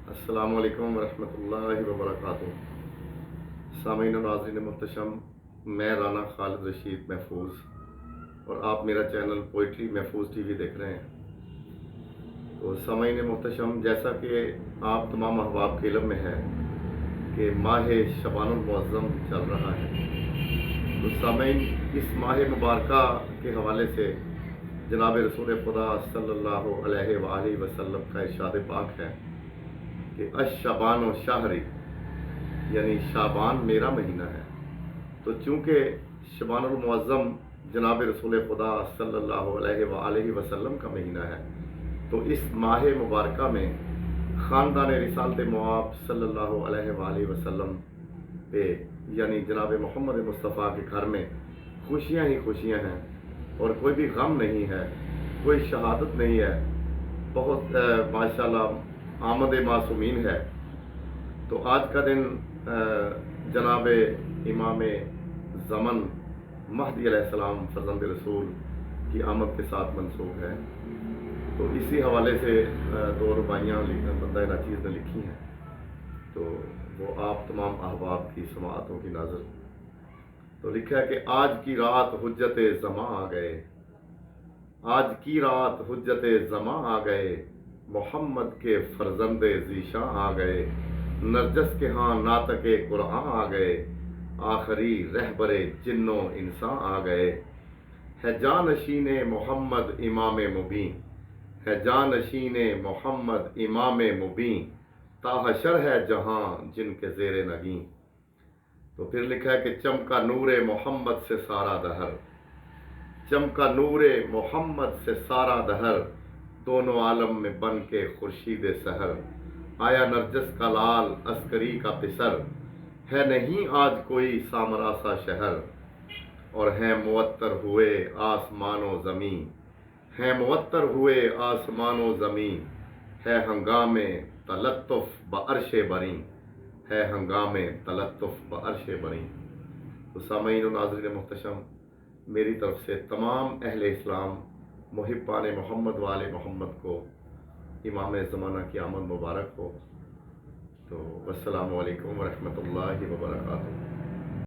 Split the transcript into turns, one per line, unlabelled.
السلام علیکم ورحمۃ اللہ وبرکاتہ۔ سامعین و ناظرین محتشم، میں رانا خالد رشید محفوظ اور آپ میرا چینل پوئٹری محفوظ ٹی وی دیکھ رہے ہیں۔ تو سامعین محتشم، جیسا کہ آپ تمام احباب کے علم میں ہے کہ ماہ شعبان المعظم چل رہا ہے، تو سامعین اس ماہ مبارکہ کے حوالے سے جناب رسول خدا صلی اللہ علیہ وآلہ وسلم کا ارشاد پاک ہے کہ الشعبان و شہری، یعنی شعبان میرا مہینہ ہے۔ تو چونکہ شعبان المعظم جناب رسول خدا صلی اللہ علیہ وآلہ وسلم کا مہینہ ہے، تو اس ماہ مبارکہ میں خاندان رسالت مآب صلی اللہ علیہ وآلہ وسلم پہ، یعنی جناب محمد مصطفیٰ کے گھر میں خوشیاں ہی خوشیاں ہیں، اور کوئی بھی غم نہیں ہے، کوئی شہادت نہیں ہے، بہت ماشاءاللہ آمد معصومین ہے۔ تو آج کا دن جناب امام زمن مہدی علیہ السلام فرزند رسول کی آمد کے ساتھ منسوب ہے۔ تو اسی حوالے سے دو رباعیاں بندہ ناچیز نے لکھی ہیں، تو وہ آپ تمام احباب کی سماعتوں کی ناظر۔ تو لکھا ہے کہ آج کی رات حجت زماں آ گئے، آج کی رات حجت زماں آ گئے، محمد کے فرزند ذیشاں آ گئے، نرجس کے ہاں ناطق قرآن آ گئے، آخری رہبر جن و انسان آ گئے، ہے جانشین محمد امام مبین، ہے جانشین محمد امام مبین، تا حشر ہے جہاں جن کے زیر نگین۔ تو پھر لکھا ہے کہ چمکا نور محمد سے سارا دہر، چمکا نور محمد سے سارا دہر، دونوں عالم میں بن کے خورشید سحر، آیا نرجس کا لال عسکری کا پسر، ہے نہیں آج کوئی سامراسا شہر، اور ہیں معطر ہوئے آسمان و زمین، ہیں معطر ہوئے آسمان و زمین، ہے ہنگام تلطف بعرش بریں، ہے ہنگام تلطف بعرش بریں۔ تو سامعین و ناظرین محتشم، میری طرف سے تمام اہل اسلام محبان محمد وآل محمد کو امام زمانہ کی آمد مبارک ہو۔ تو السلام علیکم ورحمۃ اللہ وبرکاتہ۔